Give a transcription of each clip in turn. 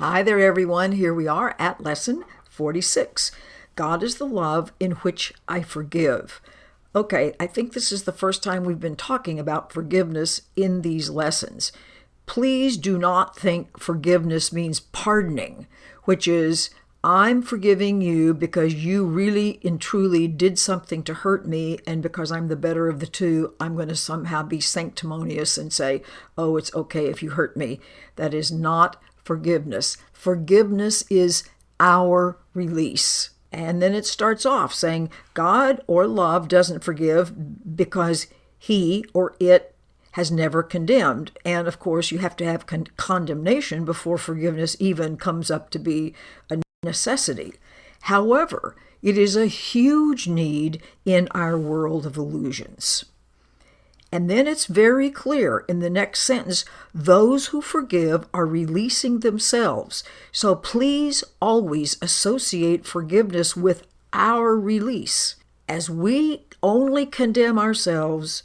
Hi there, everyone. Here we are at lesson 46. God is the love in which I forgive. Okay, I think this is the first time we've been talking about forgiveness in these lessons. Please do not think forgiveness means pardoning, which is, I'm forgiving you because you really and truly did something to hurt me, and because I'm the better of the two, I'm going to somehow be sanctimonious and say, oh, it's okay if you hurt me. That is not forgiveness. Forgiveness is our release. And then it starts off saying God or love doesn't forgive because he or it has never condemned. And of course, you have to have condemnation before forgiveness even comes up to be a necessity. However, it is a huge need in our world of illusions. And then it's very clear in the next sentence, those who forgive are releasing themselves. So please always associate forgiveness with our release. As we only condemn ourselves,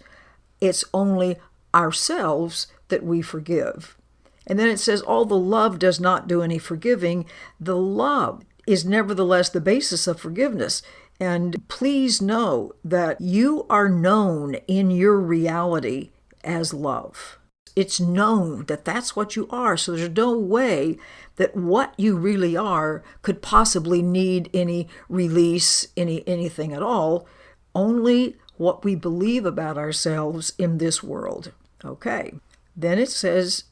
it's only ourselves that we forgive. And then it says, although love does not do any forgiving, the love is nevertheless the basis of forgiveness. And please know that you are known in your reality as love. It's known that that's what you are. So there's no way that what you really are could possibly need any release, anything at all. Only what we believe about ourselves in this world. Okay. Then it says,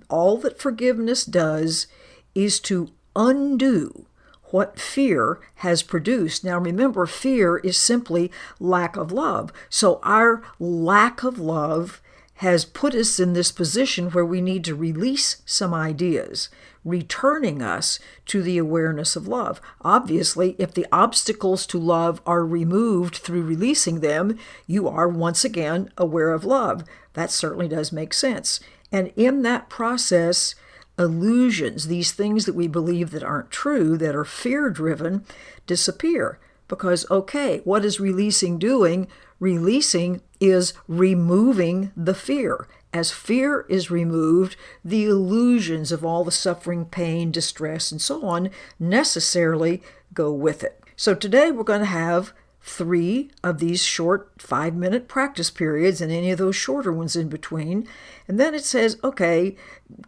all that forgiveness does is to undo what fear has produced. Now remember, fear is simply lack of love. So our lack of love has put us in this position where we need to release some ideas, returning us to the awareness of love. Obviously, if the obstacles to love are removed through releasing them, you are once again aware of love. That certainly does make sense. And in that process, illusions, these things that we believe that aren't true, that are fear-driven, disappear. Because, okay, what is releasing doing? Releasing is removing the fear. As fear is removed, the illusions of all the suffering, pain, distress, and so on necessarily go with it. So today we're going to have 3 of these short 5-minute practice periods and any of those shorter ones in between. And then it says, okay,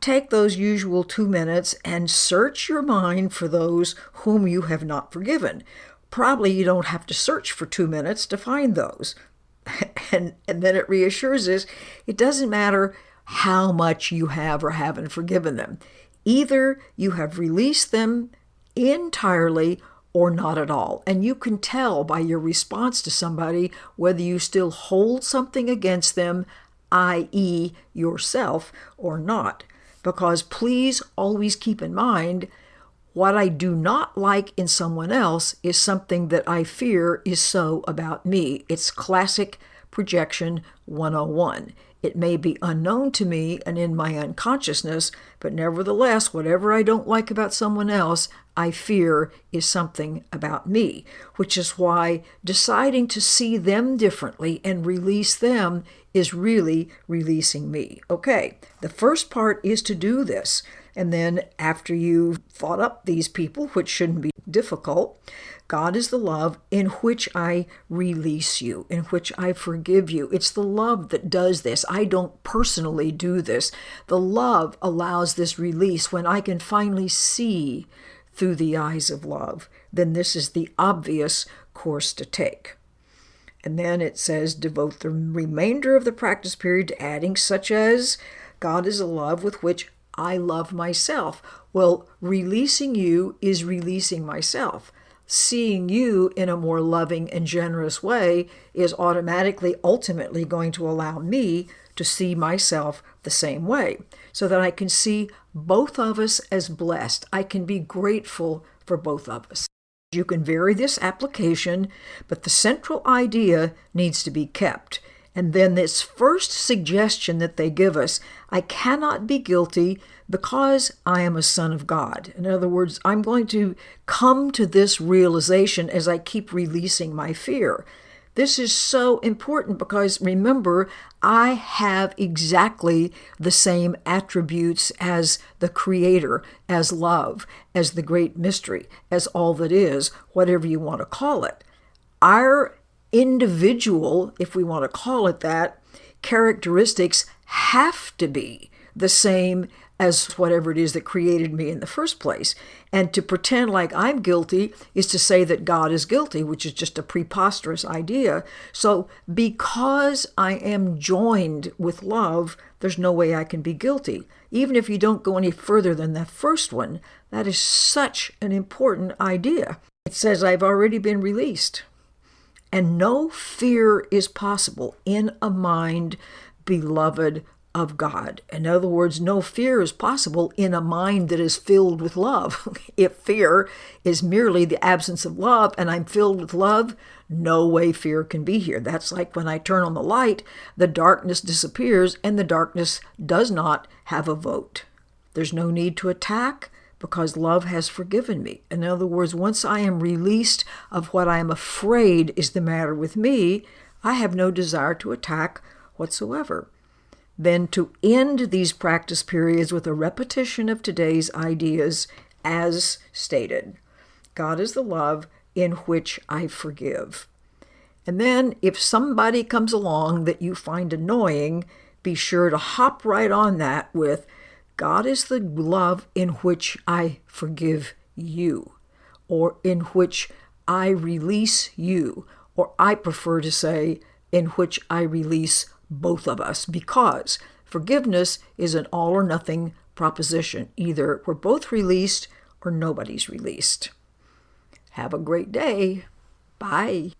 take those usual 2 minutes and search your mind for those whom you have not forgiven. Probably you don't have to search for 2 minutes to find those. And then it reassures us, it doesn't matter how much you have or haven't forgiven them. Either you have released them entirely or not at all. And you can tell by your response to somebody whether you still hold something against them, i.e. yourself, or not. Because please always keep in mind, what I do not like in someone else is something that I fear is so about me. It's classic projection 101. It may be unknown to me and in my unconsciousness, but nevertheless, whatever I don't like about someone else, I fear is something about me, which is why deciding to see them differently and release them is really releasing me. Okay, the first part is to do this. And then after you've thought up these people, which shouldn't be difficult, God is the love in which I release you, in which I forgive you. It's the love that does this. I don't personally do this. The love allows this release. When I can finally see through the eyes of love, then this is the obvious course to take. And then it says, devote the remainder of the practice period to adding such as, God is a love with which I love myself. Well, releasing you is releasing myself. Seeing you in a more loving and generous way is automatically, ultimately going to allow me to see myself the same way, so that I can see both of us as blessed. I can be grateful for both of us. You can vary this application, but the central idea needs to be kept. And then this first suggestion that they give us, I cannot be guilty because I am a son of God. In other words, I'm going to come to this realization as I keep releasing my fear. This is so important because remember, I have exactly the same attributes as the Creator, as love, as the great mystery, as all that is, whatever you want to call it. Our individual, if we want to call it that, characteristics have to be the same as whatever it is that created me in the first place. And to pretend like I'm guilty is to say that God is guilty, which is just a preposterous idea. So because I am joined with love, there's no way I can be guilty. Even if you don't go any further than that first one, that is such an important idea. It says, I've already been released. And no fear is possible in a mind beloved of God. In other words, no fear is possible in a mind that is filled with love. If fear is merely the absence of love and I'm filled with love, no way fear can be here. That's like when I turn on the light, the darkness disappears and the darkness does not have a vote. There's no need to attack because love has forgiven me. In other words, once I am released of what I am afraid is the matter with me, I have no desire to attack whatsoever. Then to end these practice periods with a repetition of today's ideas as stated. God is the love in which I forgive. And then if somebody comes along that you find annoying, be sure to hop right on that with God is the love in which I forgive you, or in which I release you, or I prefer to say in which I release both of us, because forgiveness is an all or nothing proposition. Either we're both released or nobody's released. Have a great day. Bye.